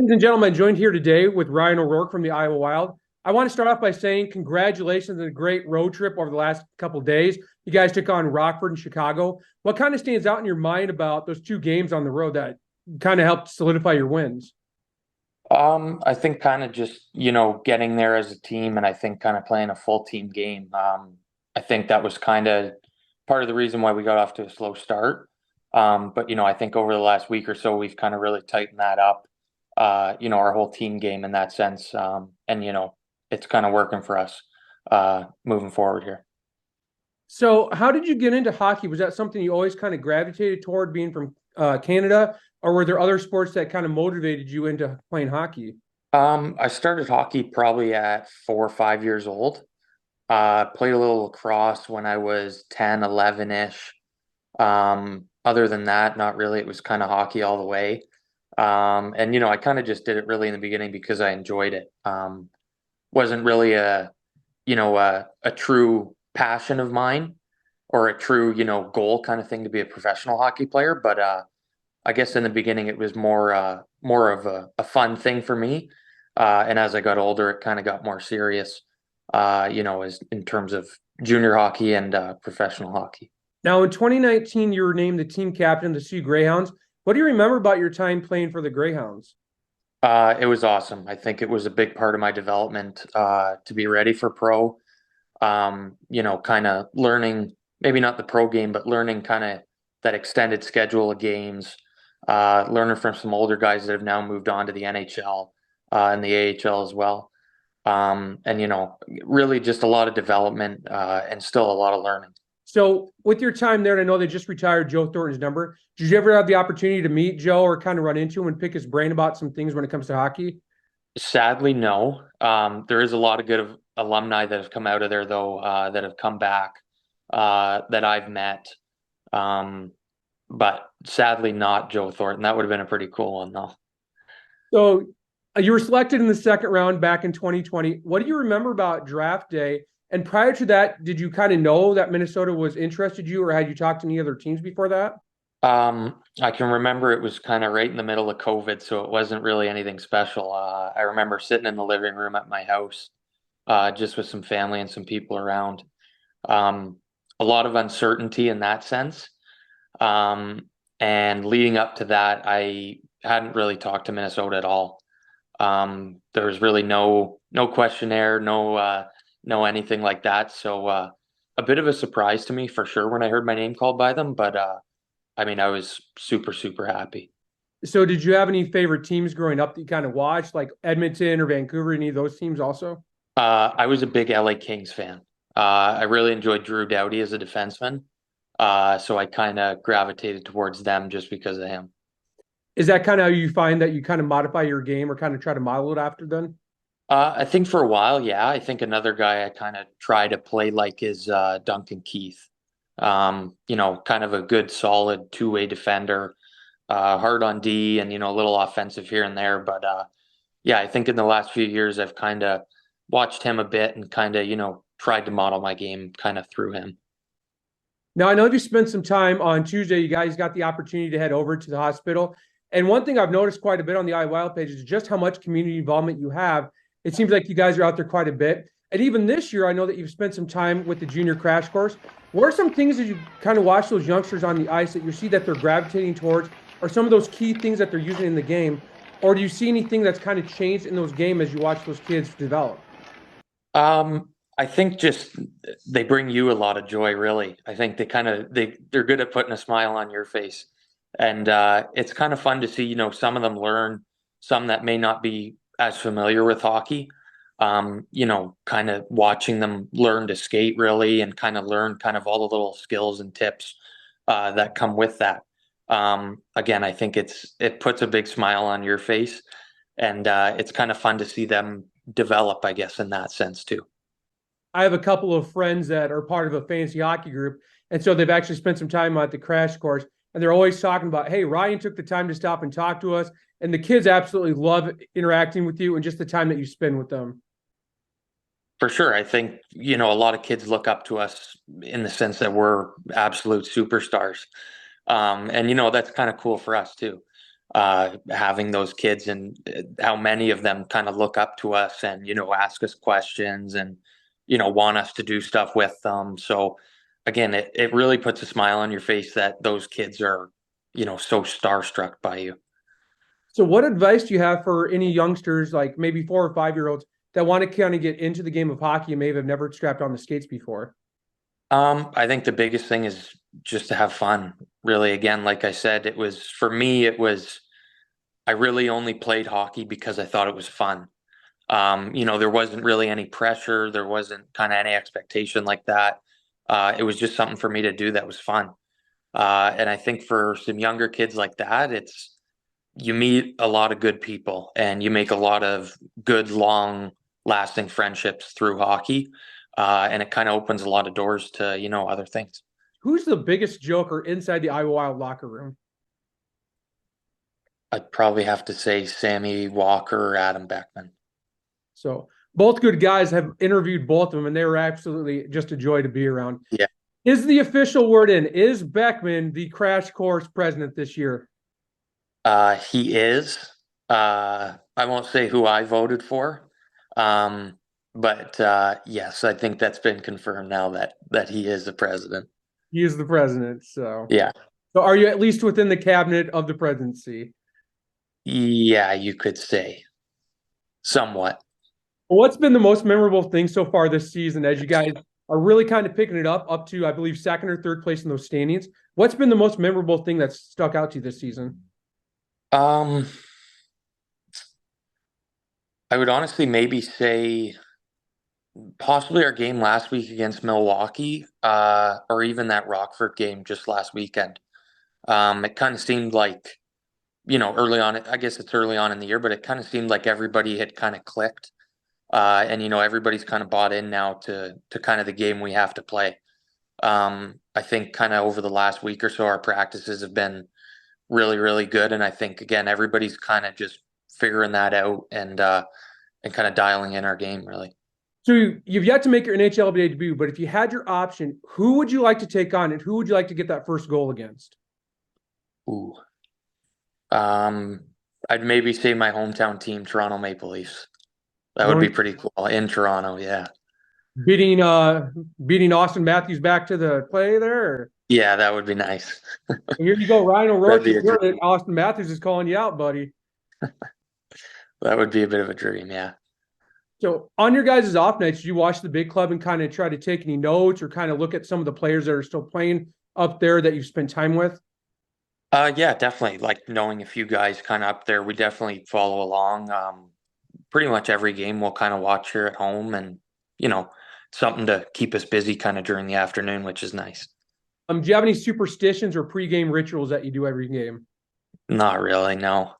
Ladies and gentlemen, joined here today with Ryan O'Rourke from the Iowa Wild. I want to start off by saying congratulations on a great road trip over the last couple of days. You guys took on Rockford and Chicago. What kind of stands out in your mind about those two games on the road that kind of helped solidify your wins? I think kind of just, getting there as a team and I think kind of playing a full team game. I think that was kind of part of the reason why we got off to a slow start. But I think over the last week or so, we've kind of really tightened that up, our whole team game in that sense. And it's kind of working for us, moving forward here. So, how did you get into hockey? Was that something you always kind of gravitated toward being from Canada, or were there other sports that kind of motivated you into playing hockey? I started hockey probably at 4 or 5 years old. Played a little lacrosse when I was 10, 11-ish. Other than that, not really. It was kind of hockey all the way. And I kind of just did it really in the beginning because I enjoyed it. Wasn't really a true passion of mine or a true, goal kind of thing to be a professional hockey player. But I guess in the beginning it was more of a fun thing for me. And as I got older, it kind of got more serious, as in terms of junior hockey and professional hockey. Now, in 2019, you were named the team captain of the Sioux Greyhounds. What do you remember about your time playing for the Greyhounds? It was awesome. I think it was a big part of my development to be ready for pro. Kind of learning, maybe not the pro game, but learning kind of that extended schedule of games, learning from some older guys that have now moved on to the NHL and the AHL as well. And really just a lot of development and still a lot of learning. So, with your time there, and I know they just retired Joe Thornton's number. Did you ever have the opportunity to meet Joe or kind of run into him and pick his brain about some things when it comes to hockey? Sadly, no. There is a lot of good alumni that have come out of there, though, that have come back that I've met. Um, but sadly, not Joe Thornton. That would have been a pretty cool one, though. So, you were selected in the second round back in 2020. What do you remember about draft day? And prior to that, did you kind of know that Minnesota was interested in you, or had you talked to any other teams before that? I can remember it was kind of right in the middle of COVID, so it wasn't really anything special. I remember sitting in the living room at my house, just with some family and some people around. Um, a lot of uncertainty in that sense. Um, and leading up to that, I hadn't really talked to Minnesota at all. There was really no questionnaire, no anything like that. So a bit of a surprise to me for sure when I heard my name called by them, but I mean, I was super, super happy. So, did you have any favorite teams growing up that you kind of watched, like Edmonton or Vancouver, any of those teams also? I was a big LA Kings fan. I really enjoyed Drew Doughty as a defenseman. So I kind of gravitated towards them just because of him. Is that kind of how you find that you kind of modify your game or kind of try to model it after them? I think for a while, yeah. I think another guy I kind of try to play like is Duncan Keith. Kind of a good, solid two-way defender, hard on D, and a little offensive here and there. But yeah, I think in the last few years, I've kind of watched him a bit and kind of tried to model my game kind of through him. Now, I know you spent some time on Tuesday. You guys got the opportunity to head over to the hospital. And one thing I've noticed quite a bit on the iWild page is just how much community involvement you have. It seems like you guys are out there quite a bit. And even this year, I know that you've spent some time with the junior crash course. What are some things that you kind of watch those youngsters on the ice that you see that they're gravitating towards, or some of those key things that they're using in the game? Or do you see anything that's kind of changed in those games as you watch those kids develop? I think just they bring you a lot of joy, really. I think they're good at putting a smile on your face. And it's kind of fun to see, some of them learn, some that may not be as familiar with hockey. Kind of watching them learn to skate really and kind of learn kind of all the little skills and tips that come with that. Again, I think it puts a big smile on your face, and it's kind of fun to see them develop, I guess, in that sense too. I have a couple of friends that are part of a fantasy hockey group, and so they've actually spent some time at the crash course, and they're always talking about, "Hey, Ryan took the time to stop and talk to us," and the kids absolutely love interacting with you and just the time that you spend with them. For sure. I think, a lot of kids look up to us in the sense that we're absolute superstars. And that's kind of cool for us too. having those kids and how many of them kind of look up to us and, ask us questions and, want us to do stuff with them. So again, it really puts a smile on your face that those kids are, so starstruck by you. So what advice do you have for any youngsters, like maybe 4 or 5 year olds, that want to kind of get into the game of hockey and maybe have never strapped on the skates before? I think the biggest thing is just to have fun. Really, again, like I said, it was for me, I really only played hockey because I thought it was fun. There wasn't really any pressure, there wasn't kind of any expectation like that. It was just something for me to do that was fun. And I think for some younger kids like that, it's you meet a lot of good people and you make a lot of good, long lasting friendships through hockey. And it kind of opens a lot of doors to, other things. Who's the biggest joker inside the Iowa Wild locker room? I'd probably have to say Sammy Walker or Adam Beckman. So both good guys. Have interviewed both of them, and they were absolutely just a joy to be around. Yeah. Is the official word in? Is Beckman the crash course president this year? He is. I won't say who I voted for. But yes, I think that's been confirmed now that he is the president. He is the president. So Yeah. So are you at least within the cabinet of the presidency? Yeah, you could say somewhat. What's been the most memorable thing so far this season as you guys are really kind of picking it up to, I believe, second or third place in those standings? What's been the most memorable thing that's stuck out to you this season? Um, I would honestly maybe say possibly our game last week against Milwaukee, or even that Rockford game just last weekend. It kind of seemed like, early on, I guess it's early on in the year, but it kind of seemed like everybody had kind of clicked. And everybody's kind of bought in now to kind of the game we have to play. I think kind of over the last week or so, our practices have been really, really good, and I think again everybody's kind of just figuring that out and kind of dialing in our game really. So you've yet to make your NHL debut, but if you had your option, who would you like to take on and who would you like to get that first goal against? Ooh, um, I'd maybe say my hometown team, Toronto Maple Leafs. That would be pretty cool in Toronto. Yeah. Beating Austin Matthews back to the play there? Or? Yeah, that would be nice. Here you go, Ryan O'Rourke. That'd be a dream. Austin Matthews is calling you out, buddy. That would be a bit of a dream, yeah. So on your guys' off nights, do you watch the big club and kind of try to take any notes or kind of look at some of the players that are still playing up there that you've spent time with? Yeah, definitely. Like knowing a few guys kind of up there, we definitely follow along. Pretty much every game we'll kind of watch here at home and, something to keep us busy kind of during the afternoon, which is nice. Do you have any superstitions or pregame rituals that you do every game? Not really, no.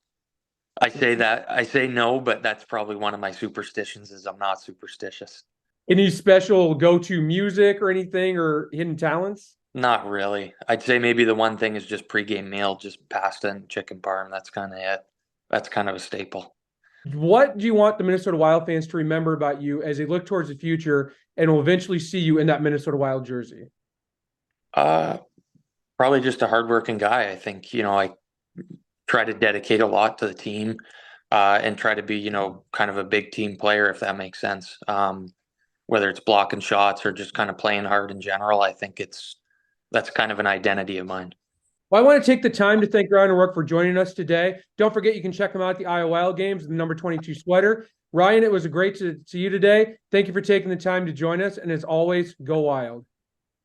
I say no, but that's probably one of my superstitions is I'm not superstitious. Any special go-to music or anything or hidden talents? Not really. I'd say maybe the one thing is just pregame meal, just pasta and chicken parm. That's kind of it. That's kind of a staple. What do you want the Minnesota Wild fans to remember about you as they look towards the future and will eventually see you in that Minnesota Wild jersey? Uh, Probably just a hardworking guy. I think, I try to dedicate a lot to the team, and try to be, kind of a big team player, if that makes sense. Whether it's blocking shots or just kind of playing hard in general, I think that's kind of an identity of mine. Well, I want to take the time to thank Ryan O'Rourke for joining us today. Don't forget, you can check him out at the Iowa Wild games, the number 22 sweater. Ryan, it was great to see you today. Thank you for taking the time to join us. And as always, go Wild.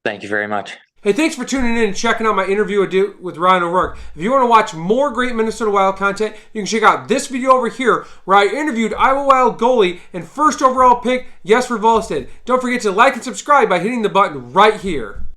Thank you very much. Hey, thanks for tuning in and checking out my interview with Ryan O'Rourke. If you want to watch more great Minnesota Wild content, you can check out this video over here where I interviewed Iowa Wild goalie and first overall pick Jesper Wallstedt. Don't forget to like and subscribe by hitting the button right here.